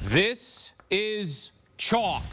This is chalk.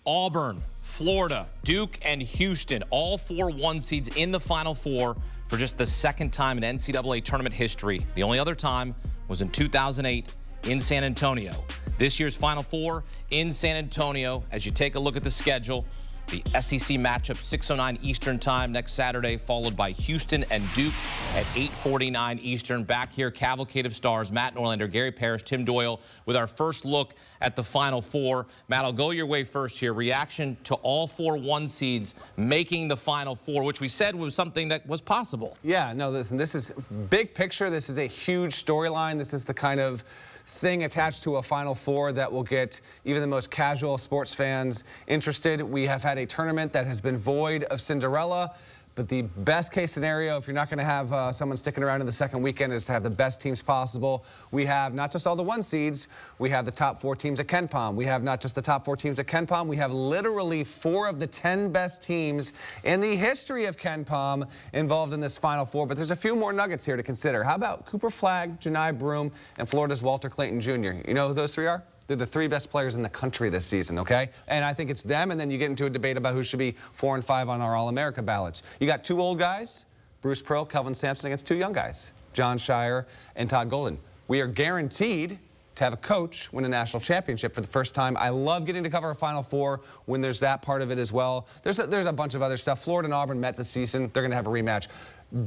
Auburn, Florida, Duke, and Houston, all 4 1 seeds in the Final Four for just the second time in NCAA tournament history. The only other time was in 2008 in San Antonio. This year's Final Four in San Antonio. As you take a look at the schedule, the SEC matchup 6:09 Eastern time next Saturday, followed by Houston and Duke at 8:49 Eastern. Back here, cavalcade of stars, Matt Norlander, Gary Parrish, Tim Doyle, with our first look at the Final Four. Matt, I'll go your way first here. Reaction to all 4 1 seeds making the Final Four, which we said was something that was possible. Yeah, no, listen, this is big picture. This is a huge storyline. This is the kind of thing attached to a Final Four that will get even the most casual sports fans interested. We have had a tournament that has been void of Cinderella, but the best case scenario, if you're not going to have someone sticking around in the second weekend, is to have the best teams possible. We have not just all the 1 seeds, we have the top 4 teams at KenPom. We have not just the top 4 teams at KenPom, we have literally 4 of the 10 best teams in the history of KenPom involved in this Final Four. But there's a few more nuggets here to consider. How about Cooper Flagg, Janai Broome, and Florida's Walter Clayton Jr.? You know who those 3 are? They're the 3 best players in the country this season, okay? And I think it's them, and then you get into a debate about who should be 4 and 5 on our All-America ballots. You got 2 old guys, Bruce Pearl, Kelvin Sampson, against 2 young guys, John Shire and Todd Golden. We are guaranteed to have a coach win a national championship for the first time. I love getting to cover a Final Four when there's that part of it as well. There's a bunch of other stuff. Florida and Auburn met this season. They're going to have a rematch.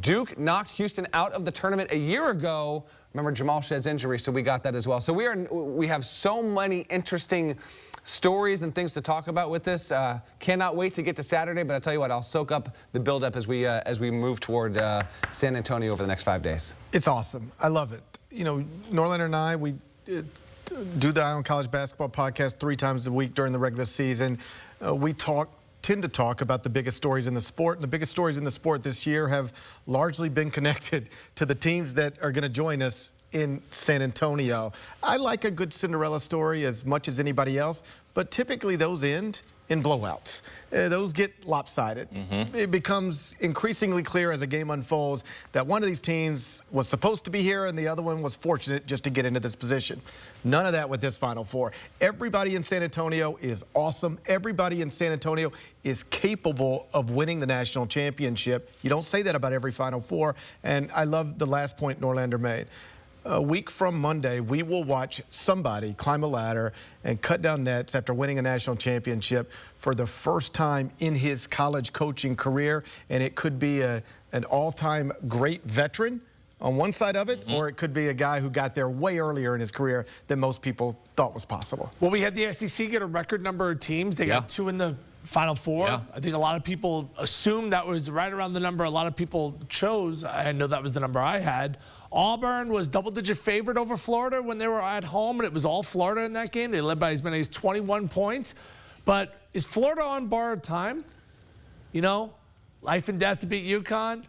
Duke knocked Houston out of the tournament a year ago. Remember Jamal Shedd's injury, so we got that as well. So we have so many interesting stories and things to talk about with this. Cannot wait to get to Saturday, but I'll tell you what, I'll soak up the buildup as we move toward San Antonio over the next 5 days. It's awesome. I love it. You know, Norlander and I, we do the Eye on College Basketball podcast 3 times a week during the regular season. We tend to talk about the biggest stories in the sport, and the biggest stories in the sport this year have largely been connected to the teams that are going to join us in San Antonio. I like a good Cinderella story as much as anybody else, but typically those end in blowouts. Those get lopsided. It becomes increasingly clear as a game unfolds that one of these teams was supposed to be here and the other one was fortunate just to get into this position. None of that with this Final Four. Everybody in San Antonio is awesome. Everybody in San Antonio is capable of winning the national championship. You don't say that about every Final Four, and I love the last point Norlander made. A week from Monday, we will watch somebody climb a ladder and cut down nets after winning a national championship for the first time in his college coaching career. And it could be an all-time great veteran on one side of it, or it could be a guy who got there way earlier in his career than most people thought was possible. Well, we had the SEC get a record number of teams. They got 2 in the Final Four. I think a lot of people assumed that was right around the number a lot of people chose. I know that was the number I had. Auburn was double-digit favorite over Florida when they were at home, and it was all Florida in that game. They led by as many as 21 points. But is Florida on borrowed time? You know, life and death to beat UConn.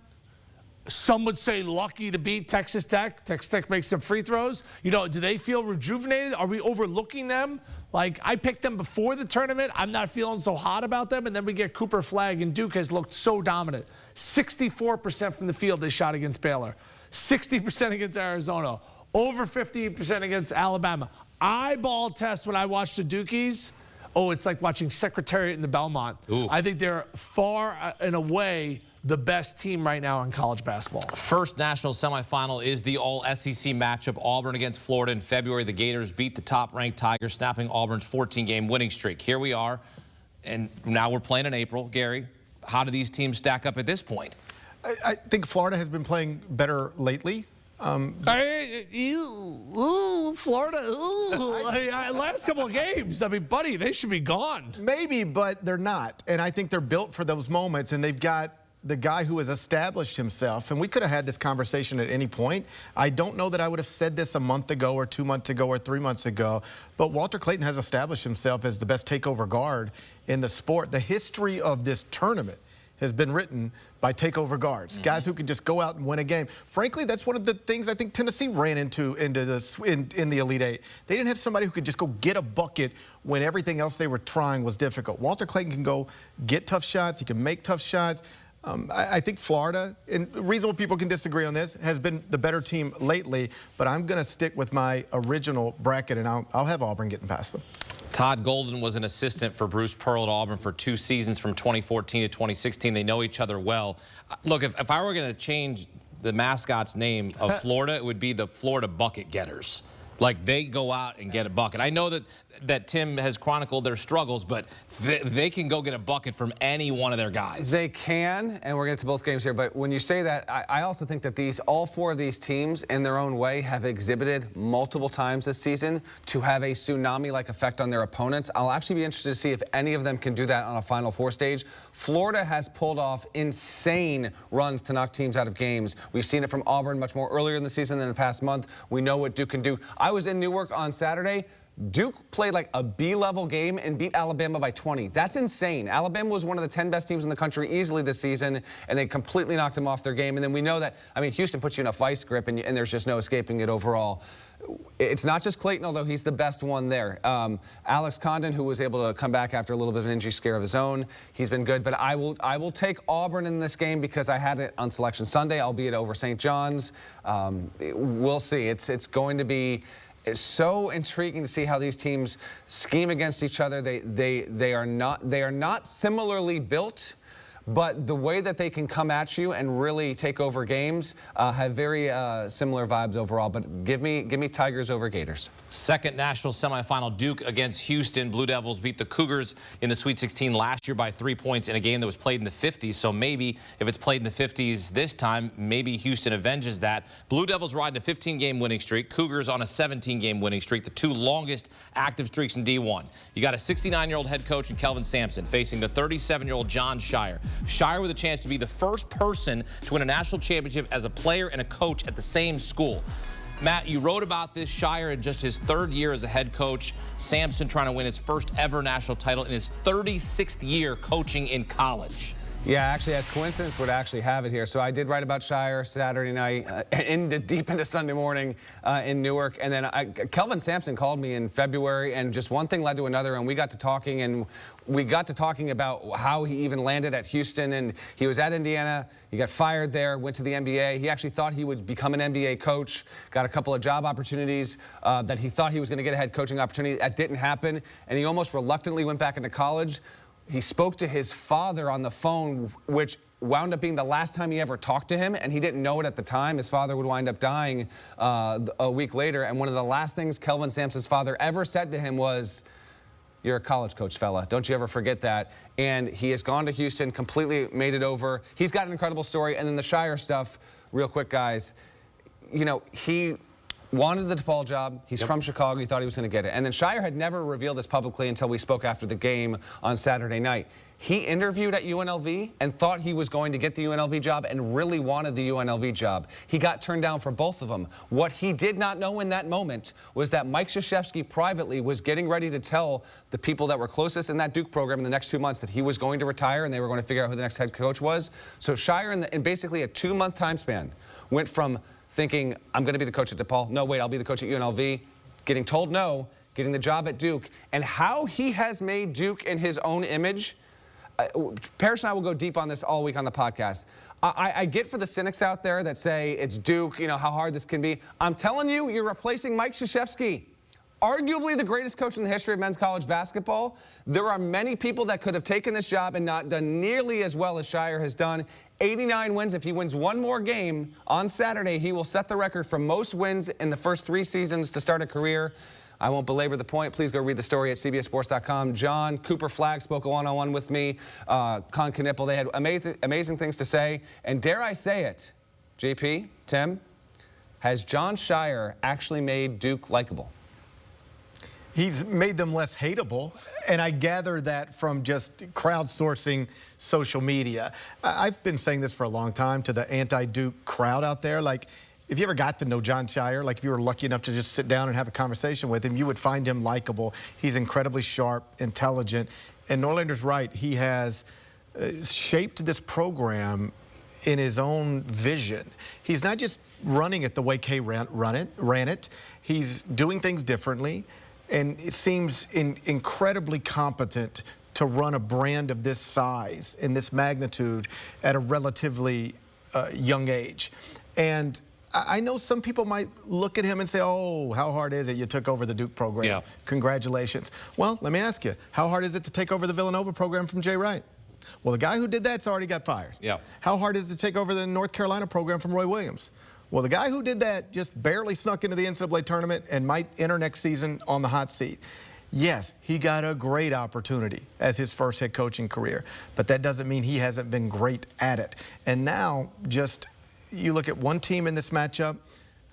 Some would say lucky to beat Texas Tech. Texas Tech makes some free throws. You know, do they feel rejuvenated? Are we overlooking them? Like, I picked them before the tournament. I'm not feeling so hot about them. And then we get Cooper Flagg, and Duke has looked so dominant. 64% from the field they shot against Baylor. 60% against Arizona. Over 50% against Alabama. Eyeball test when I watch the Dukies. Oh, it's like watching Secretariat in the Belmont. Ooh. I think they're far and away the best team right now in college basketball. First national semifinal is the all-SEC matchup, Auburn against Florida in February. The Gators beat the top-ranked Tigers, snapping Auburn's 14-game winning streak. Here we are, and now we're playing in April. Gary, how do these teams stack up at this point? I think Florida has been playing better lately. Florida, last couple of games, I mean, buddy, they should be gone. Maybe, but they're not. And I think they're built for those moments, and they've got the guy who has established himself, and we could have had this conversation at any point. I don't know that I would have said this a month ago or 2 months ago or 3 months ago, but Walter Clayton has established himself as the best takeover guard in the sport. The history of this tournament has been written by takeover guards, guys who can just go out and win a game. Frankly, that's one of the things I think Tennessee ran into in the Elite Eight. They didn't have somebody who could just go get a bucket when everything else they were trying was difficult. Walter Clayton can go get tough shots. He can make tough shots. I think Florida, and reasonable people can disagree on this, has been the better team lately, but I'm going to stick with my original bracket, and I'll have Auburn getting past them. Todd Golden was an assistant for Bruce Pearl at Auburn for 2 seasons from 2014 to 2016. They know each other well. Look, if I were going to change the mascot's name of Florida, it would be the Florida Bucket Getters. Like, they go out and get a bucket. I know that Tim has chronicled their struggles, but they can go get a bucket from any one of their guys. They can, and we're going to get to both games here, but when you say that, I also think that all 4 of these teams, in their own way, have exhibited multiple times this season to have a tsunami-like effect on their opponents. I'll actually be interested to see if any of them can do that on a Final Four stage. Florida has pulled off insane runs to knock teams out of games. We've seen it from Auburn much more earlier in the season than the past month. We know what Duke can do. I was in Newark on Saturday. Duke played like a B-level game and beat Alabama by 20. That's insane. Alabama was one of the 10 best teams in the country easily this season, and they completely knocked them off their game. And then we know that, I mean, Houston puts you in a vice grip, and there's just no escaping it overall. It's not just Clayton, although he's the best one there. Alex Condon, who was able to come back after a little bit of an injury scare of his own, he's been good. But I will take Auburn in this game because I had it on Selection Sunday, albeit over St. John's. We'll see. It's going to be... It's so intriguing to see how these teams scheme against each other. They are not similarly built, but the way that they can come at you and really take over games have very similar vibes overall. But give me Tigers over Gators. Second national semifinal, Duke against Houston. Blue Devils beat the Cougars in the Sweet 16 last year by 3 points in a game that was played in the 50s. So maybe if it's played in the 50s this time, maybe Houston avenges that. Blue Devils riding a 15-game winning streak. Cougars on a 17-game winning streak, the 2 longest active streaks in D1. You got a 69-year-old head coach in Kelvin Sampson facing the 37-year-old John Shire. Shire with a chance to be the first person to win a national championship as a player and a coach at the same school. Matt, you wrote about this. Shire in just his 3rd year as a head coach. Sampson trying to win his first ever national title in his 36th year coaching in college. Yeah, actually, as coincidence would actually have it here. So I did write about Shire Saturday night, deep into Sunday morning in Newark. And then Kelvin Sampson called me in February, and just one thing led to another, and we got to talking about how he even landed at Houston. And he was at Indiana. He got fired there, went to the NBA. He actually thought he would become an NBA coach, got a couple of job opportunities that he thought he was going to get a head coaching opportunity. That didn't happen, and he almost reluctantly went back into college. He spoke to his father on the phone, which wound up being the last time he ever talked to him, and he didn't know it at the time. His father would wind up dying a week later, and one of the last things Kelvin Sampson's father ever said to him was, "You're a college coach, fella. Don't you ever forget that." And he has gone to Houston, completely made it over. He's got an incredible story. And then the Shire stuff, real quick, guys. You know, he wanted the DePaul job. He's from Chicago. He thought he was going to get it. And then Shire had never revealed this publicly until we spoke after the game on Saturday night. He interviewed at UNLV and thought he was going to get the UNLV job and really wanted the UNLV job. He got turned down for both of them. What he did not know in that moment was that Mike Krzyzewski privately was getting ready to tell the people that were closest in that Duke program in the next 2 months that he was going to retire and they were going to figure out who the next head coach was. So Shire, in basically a 2-month time span, went from thinking, I'm going to be the coach at DePaul. No, wait, I'll be the coach at UNLV. Getting told no, getting the job at Duke. And how he has made Duke in his own image. Parrish and I will go deep on this all week on the podcast. I get for the cynics out there that say it's Duke, you know, how hard this can be. I'm telling you, you're replacing Mike Krzyzewski, arguably the greatest coach in the history of men's college basketball. There are many people that could have taken this job and not done nearly as well as Shire has done. 89 wins. If he wins one more game on Saturday, he will set the record for most wins in the first 3 seasons to start a career. I won't belabor the point. Please go read the story at CBSSports.com. John Cooper Flagg spoke one-on-one with me. Con Knipple, they had amazing things to say. And dare I say it, JP, Tim, has John Shire actually made Duke likable? He's made them less hateable, and I gather that from just crowdsourcing social media. I've been saying this for a long time to the anti-Duke crowd out there. Like, if you ever got to know John Shire, like if you were lucky enough to just sit down and have a conversation with him, you would find him likable. He's incredibly sharp, intelligent, and Norlander's right. He has shaped this program in his own vision. He's not just running it the way Kay ran it. He's doing things differently. And it seems incredibly competent to run a brand of this size and this magnitude at a relatively young age. And I know some people might look at him and say, oh, how hard is it? You took over the Duke program. Yeah. Congratulations. Well, let me ask you, how hard is it to take over the Villanova program from Jay Wright? Well, the guy who did that's already got fired. Yeah. How hard is it to take over the North Carolina program from Roy Williams? Well, the guy who did that just barely snuck into the NCAA tournament and might enter next season on the hot seat. Yes, he got a great opportunity as his first head coaching career, but that doesn't mean he hasn't been great at it. And now, just you look at one team in this matchup,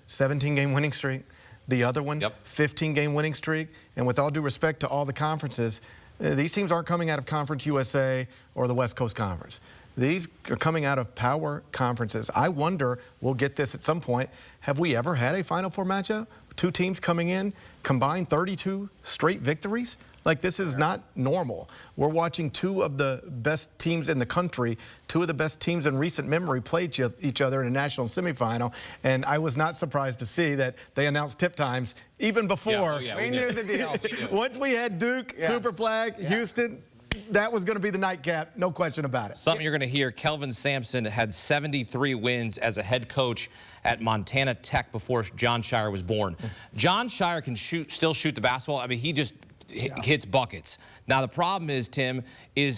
17-game winning streak. The other one, 15-game winning streak. And with all due respect to all the conferences, these teams aren't coming out of Conference USA or the West Coast Conference. These are coming out of power conferences. I wonder, we'll get this at some point, have we ever had a Final Four matchup? Two teams coming in, combined 32 straight victories? Like, this is not normal. We're watching two of the best teams in the country, two of the best teams in recent memory play each other in a national semifinal, and I was not surprised to see that they announced tip times even before. We knew the deal. Once we had Duke, Cooper Flag, Houston, that was going to be the nightcap, no question about it. Something you're going to hear, Kelvin Sampson had 73 wins as a head coach at Montana Tech before John Shire was born. John Shire can still shoot the basketball. I mean, he just hits buckets. Now, the problem is, Tim,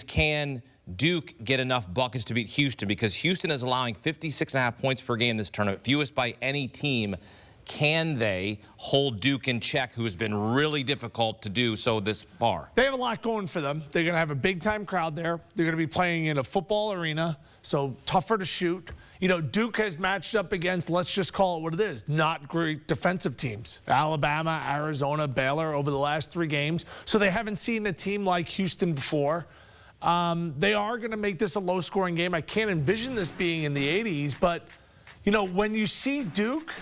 can Duke get enough buckets to beat Houston? Because Houston is allowing 56.5 points per game this tournament, fewest by any team. Can they hold Duke in check, who has been really difficult to do so this far? They have a lot going for them. They're going to have a big-time crowd there. They're going to be playing in a football arena, so tougher to shoot. You know, Duke has matched up against, let's just call it what it is, not great defensive teams. Alabama, Arizona, Baylor over the last 3 games. So they haven't seen a team like Houston before. They are going to make this a low-scoring game. I can't envision this being in the 80s, but, you know, when you see Duke,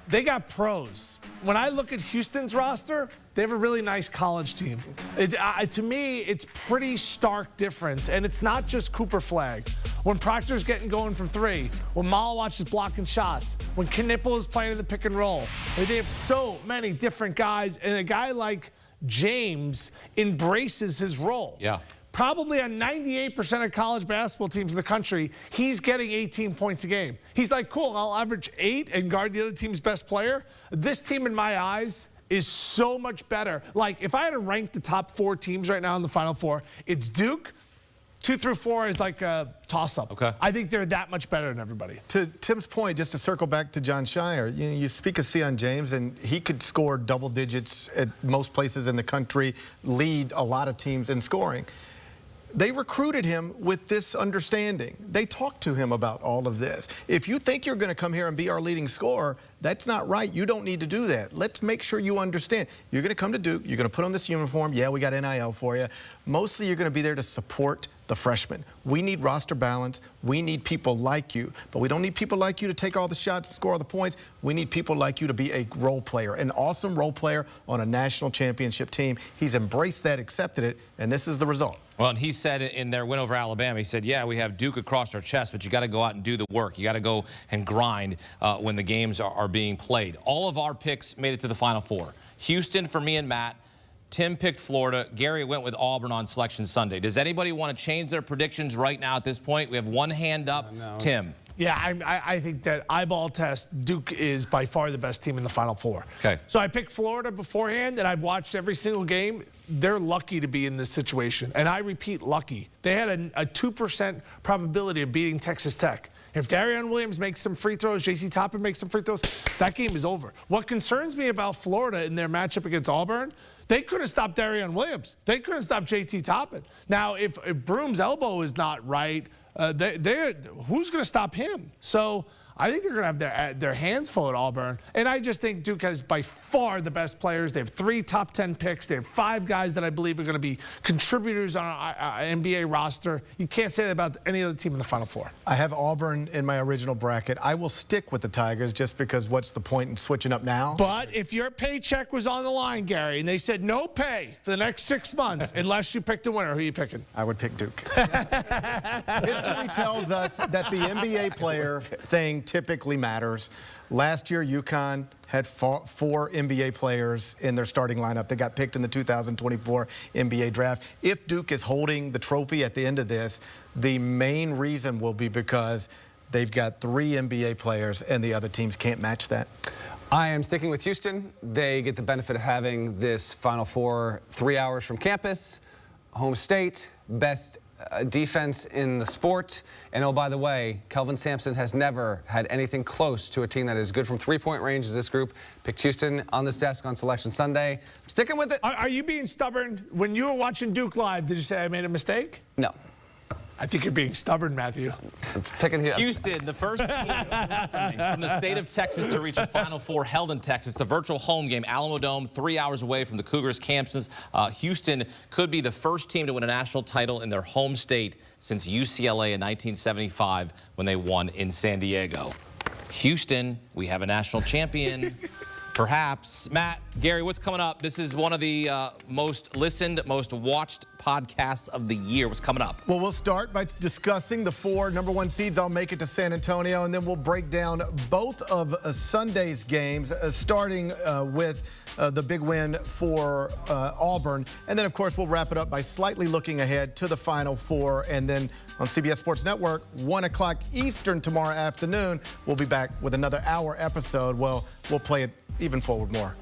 they got pros. When I look at Houston's roster, they have a really nice college team. To me, it's pretty stark difference, and it's not just Cooper Flag. When Proctor's getting going from 3, when Malawach is blocking shots, when Knipple is playing in the pick and roll. They have so many different guys, and a guy like James embraces his role. Yeah. Probably on 98% of college basketball teams in the country, he's getting 18 points a game. He's like, cool, I'll average 8 and guard the other team's best player. This team, in my eyes, is so much better. Like, if I had to rank the top 4 teams right now in the Final Four, it's Duke. 2 through 4 is like a toss-up. Okay. I think they're that much better than everybody. To Tim's point, just to circle back to John Shire, you speak of Sion James, and he could score double digits at most places in the country, lead a lot of teams in scoring. They recruited him with this understanding. They talked to him about all of this. If you think you're going to come here and be our leading scorer, that's not right. You don't need to do that. Let's make sure you understand. You're going to come to Duke. You're going to put on this uniform. Yeah, we got NIL for you. Mostly you're going to be there to support the freshmen. We need roster balance. We need people like you. But we don't need people like you to take all the shots and score all the points. We need people like you to be a role player, an awesome role player on a national championship team. He's embraced that, accepted it, and this is the result. Well, and he said in their win over Alabama, he said, yeah, we have Duke across our chest, but you got to go out and do the work. You got to go and grind when the games are being played. All of our picks made it to the Final Four. Houston for me and Matt. Tim picked Florida. Gary went with Auburn on Selection Sunday. Does anybody want to change their predictions right now at this point? We have one hand up. No. Tim. Yeah, I think that eyeball test, Duke is by far the best team in the Final Four. Okay. So I picked Florida beforehand, and I've watched every single game. They're lucky to be in this situation. And I repeat, lucky. They had a 2% probability of beating Texas Tech. If Darion Williams makes some free throws, J.C. Toppin makes some free throws, that game is over. What concerns me about Florida in their matchup against Auburn, they couldn't stop Darion Williams. They couldn't stop J.T. Toppin. Now, if Broom's elbow is not right, who's going to stop him? So I think they're going to have their hands full at Auburn. And I just think Duke has by far the best players. They have 3 top 10 picks. They have 5 guys that I believe are going to be contributors on an NBA roster. You can't say that about any other team in the Final Four. I have Auburn in my original bracket. I will stick with the Tigers just because what's the point in switching up now? But if your paycheck was on the line, Gary, and they said no pay for the next 6 months unless you picked a winner, who are you picking? I would pick Duke. History tells us that the NBA player thinks seeding typically matters. Last year, UConn had four NBA players in their starting lineup. They got picked in the 2024 NBA draft. If Duke is holding the trophy at the end of this, the main reason will be because they've got 3 NBA players and the other teams can't match that. I am sticking with Houston. They get the benefit of having this Final Four 3 hours from campus, home state, best defense in the sport. And oh, by the way, Kelvin Sampson has never had anything close to a team that is good from three-point range as this group. Picked Houston on this desk on Selection Sunday. I'm sticking with it. Are you being stubborn? When you were watching Duke live, did you say I made a mistake? No. I think you're being stubborn, Matthew. Picking Houston, the first team from the state of Texas to reach a Final Four held in Texas. It's a virtual home game, Alamo Dome, 3 hours away from the Cougars' campus. Houston could be the first team to win a national title in their home state since UCLA in 1975 when they won in San Diego. Houston, we have a national champion. Perhaps. Matt, Gary, what's coming up? This is one of the most listened, most watched podcasts of the year. What's coming up? Well, we'll start by discussing the 4 #1 seeds. I'll make it to San Antonio, and then we'll break down both of Sunday's games, starting with the big win for Auburn. And then, of course, we'll wrap it up by slightly looking ahead to the Final Four. And then on CBS Sports Network, 1 o'clock Eastern tomorrow afternoon, we'll be back with another hour episode. Well, we'll play it even forward more.